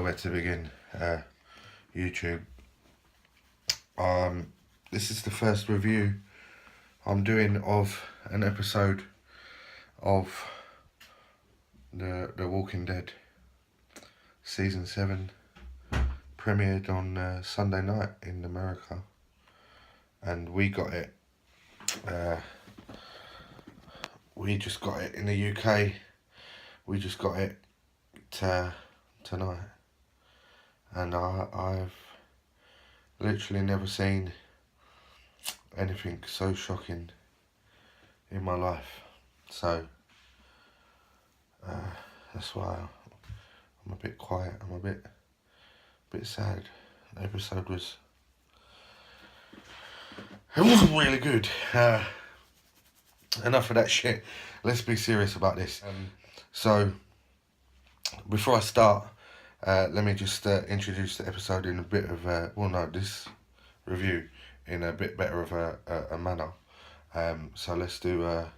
know where to begin. YouTube. This is the first review I'm doing of an episode of the Walking Dead. Season 7 premiered on Sunday night in America, and we got it. We just got it in the UK. We just got it tonight, and I've literally never seen anything so shocking in my life. So that's why I'm a bit quiet. I'm a bit sad. The episode it wasn't really good. Enough of that shit. Let's be serious about this. So before I start, let me just introduce the episode in a bit of this review in a bit better of a manner. So let's do a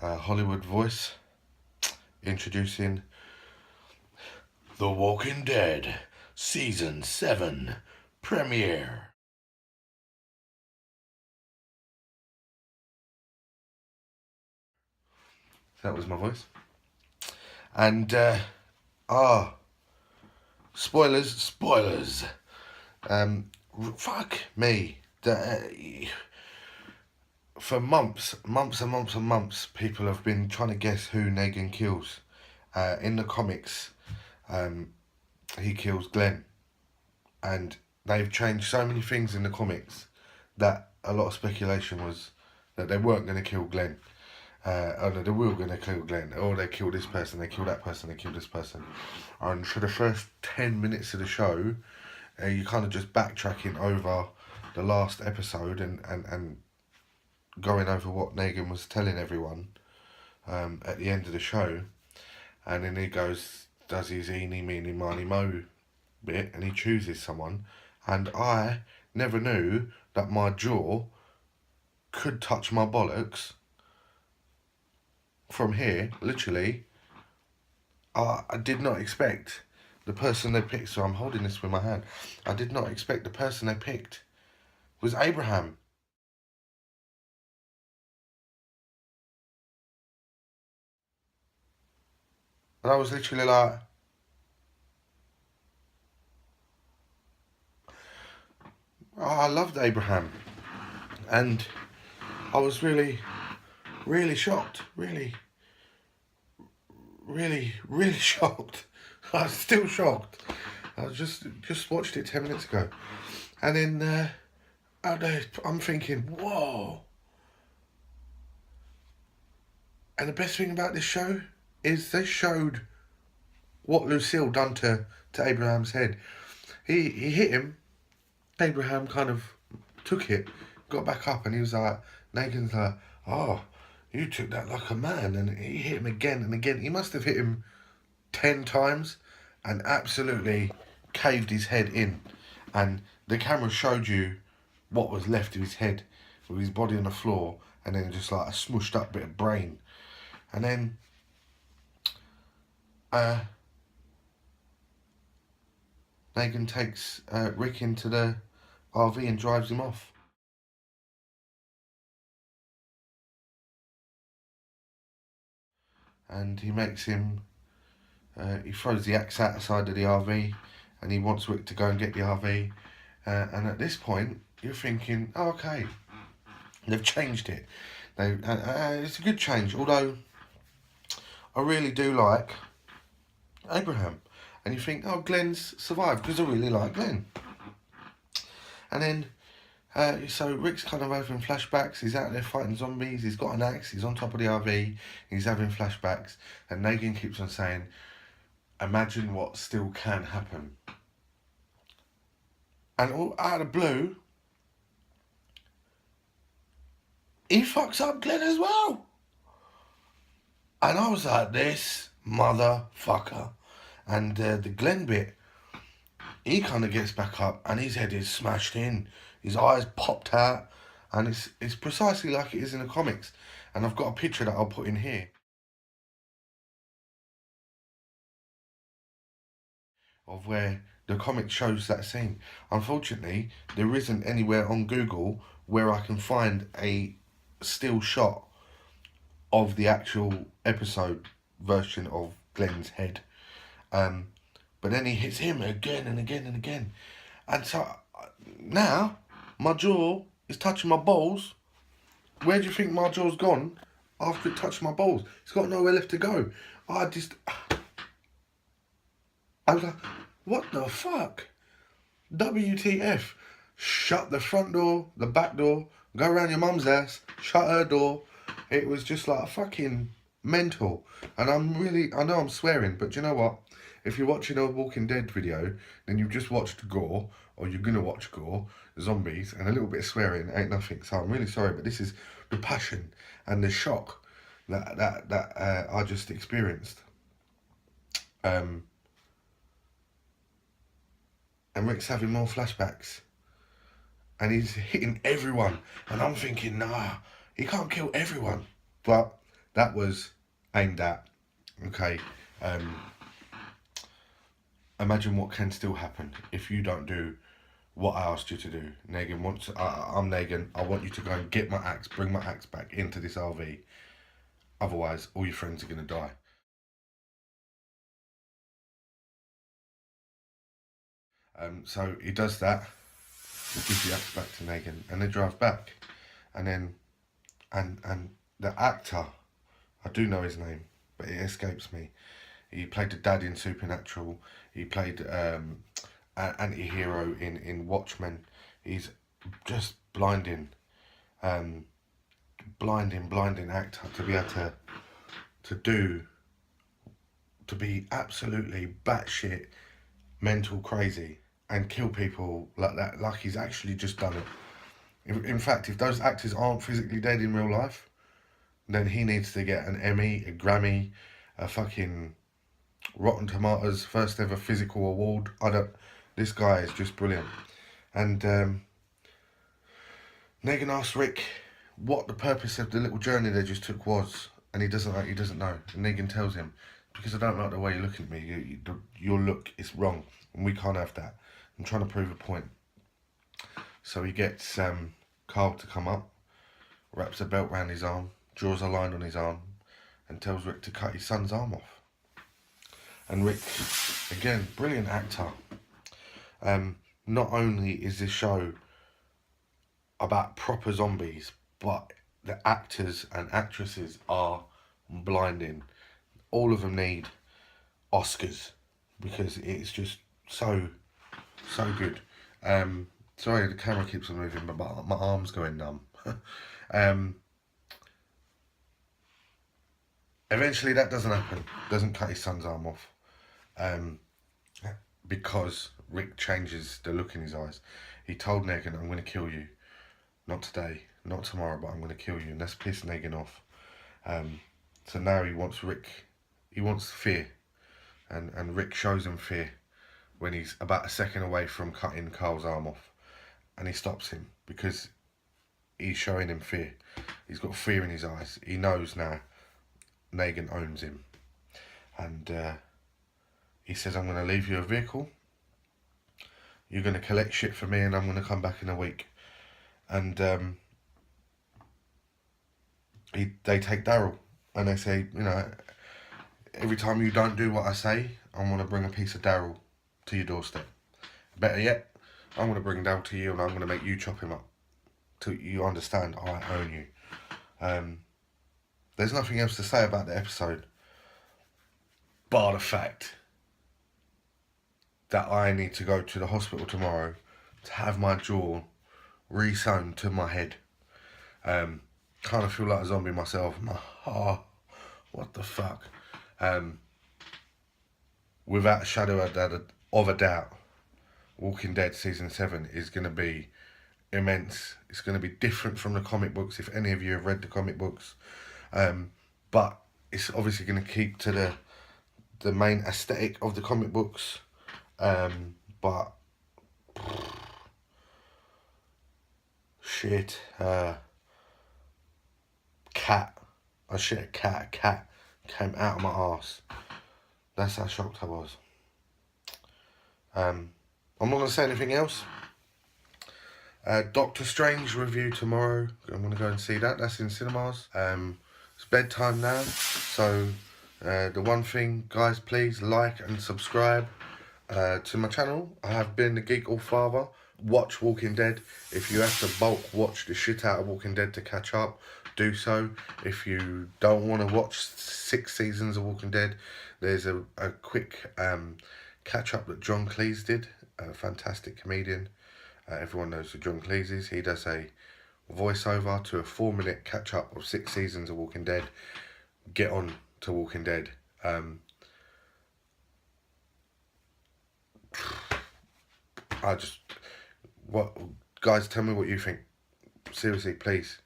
Hollywood voice introducing The Walking Dead Season 7 premiere. That was my voice. And spoilers. Fuck me. For months, people have been trying to guess who Neagan kills. In the comics, he kills Glenn, and they've changed so many things in the comics that a lot of speculation was that they weren't going to kill Glenn. No, they were going to kill Glenn. Oh, they killed this person, they killed that person, they killed this person. And for the first 10 minutes of the show, you kind of just backtracking over the last episode and going over what Neagan was telling everyone at the end of the show. And then he does his eeny, meeny, miny, mo bit, and he chooses someone. And I never knew that my jaw could touch my bollocks from here, literally. I did not expect the person they picked, so I'm holding this with my hand. I did not expect the person they picked was Abraham. And I was literally like, I loved Abraham. And I was really shocked. Really shocked. I'm still shocked. I just watched it 10 minutes ago. And then I'm thinking, whoa. And the best thing about this show is they showed what Lucille done to Abraham's head. He hit him. Abraham kind of took it, got back up, and he was like, Negan's like, oh, you took that like a man. And he hit him again and again. He must have hit him 10 times and absolutely caved his head in. And the camera showed you what was left of his head with his body on the floor, and then just like a smushed up bit of brain. And then Neagan takes Rick into the RV and drives him off. And he makes him, he throws the axe out the side of the RV, and he wants Rick to go and get the RV. And at this point, you're thinking, oh, okay, they've changed it. It's a good change, although I really do like Abraham. And you think, oh, Glenn's survived, because I really like Glenn. And then, so Rick's kind of having flashbacks. He's out there fighting zombies. He's got an axe. He's on top of the RV. He's having flashbacks. And Negan keeps on saying, imagine what still can happen. And all out of the blue, he fucks up Glenn as well. And I was like, this motherfucker. And the Glenn bit, he kind of gets back up and his head is smashed in. His eyes popped out. And it's precisely like it is in the comics. And I've got a picture that I'll put in here. of where the comic shows that scene. Unfortunately, there isn't anywhere on Google where I can find a still shot of the actual episode version of Glenn's head. Um, but then he hits him again and again and again. And so now my jaw is touching my balls. Where do you think my jaw's gone after it touched my balls? It's got nowhere left to go. I was like, what the fuck? WTF? Shut the front door, the back door, go around your mum's house, shut her door. It was just like fucking mental. And I know I'm swearing, but do you know what? If you're watching a Walking Dead video, then you've just watched gore, or you're gonna watch gore, zombies, and a little bit of swearing ain't nothing. So I'm really sorry, but this is the passion and the shock that I just experienced. And Rick's having more flashbacks. And he's hitting everyone. And I'm thinking, nah, he can't kill everyone. But that was aimed at. Okay. Imagine what can still happen if you don't do what I asked you to do. Neagan wants. I'm Neagan. I want you to go and get my axe, bring my axe back into this RV. Otherwise, all your friends are going to die. So he does that. He gives the axe back to Neagan, and they drive back. And then, and the actor, I do know his name, but it escapes me. He played the dad in Supernatural. He played an anti-hero in Watchmen. He's just blinding actor to be able to be absolutely batshit mental crazy and kill people like that, like he's actually just done it. In fact, if those actors aren't physically dead in real life, then he needs to get an Emmy, a Grammy, a fucking Rotten Tomatoes first ever physical award. This guy is just brilliant. And Neagan asks Rick what the purpose of the little journey they just took was, and he doesn't know. And Neagan tells him, because I don't like the way you look at me. Your look is wrong, and we can't have that. I'm trying to prove a point. So he gets Carl to come up, wraps a belt round his arm, draws a line on his arm, and tells Rick to cut his son's arm off. And Rick, again, brilliant actor. Not only is this show about proper zombies, but the actors and actresses are blinding. All of them need Oscars because it's just so good. Sorry, the camera keeps on moving, but my arm's going numb. Eventually that doesn't happen. Doesn't cut his son's arm off. Because Rick changes the look in his eyes. He told Neagan, I'm going to kill you. Not today, not tomorrow, but I'm going to kill you. And that's pissed Neagan off. So now he wants fear. And Rick shows him fear when he's about a second away from cutting Carl's arm off. And he stops him because he's showing him fear. He's got fear in his eyes. He knows now Neagan owns him. And he says, I'm going to leave you a vehicle. You're going to collect shit for me and I'm going to come back in a week. And they take Daryl and they say, every time you don't do what I say, I'm going to bring a piece of Daryl to your doorstep. Better yet, I'm going to bring Daryl to you and I'm going to make you chop him up till you understand I own you. There's nothing else to say about the episode bar the fact that I need to go to the hospital tomorrow to have my jaw re-sewn to my head. Kind of feel like a zombie myself. What the fuck? Without a shadow of a doubt, Walking Dead Season 7 is going to be immense. It's going to be different from the comic books, if any of you have read the comic books. But it's obviously going to keep to the main aesthetic of the comic books. But shit, cat. I shit a cat. A cat came out of my arse. That's how shocked I was. I'm not going to say anything else. Doctor Strange review tomorrow. I'm going to go and see that. That's in cinemas. It's bedtime now. So the one thing, guys, please like and subscribe to my channel. I have been the Geek All Father. Watch Walking Dead. If you have to bulk watch the shit out of Walking Dead to catch up, do so. If you don't want to watch 6 seasons of Walking Dead, there's a quick catch up that John Cleese did, a fantastic comedian. Everyone knows who John Cleese is. He does a voiceover to a 4-minute catch up of 6 seasons of Walking Dead. Get on to Walking Dead. Guys, tell me what you think. Seriously, please.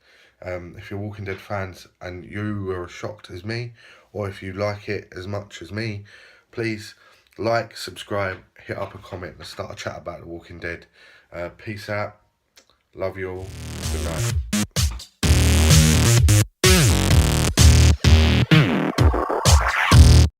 If you're Walking Dead fans and you were as shocked as me, or if you like it as much as me, please like, subscribe, hit up a comment and start a chat about The Walking Dead. Peace out. Love you all. Good night.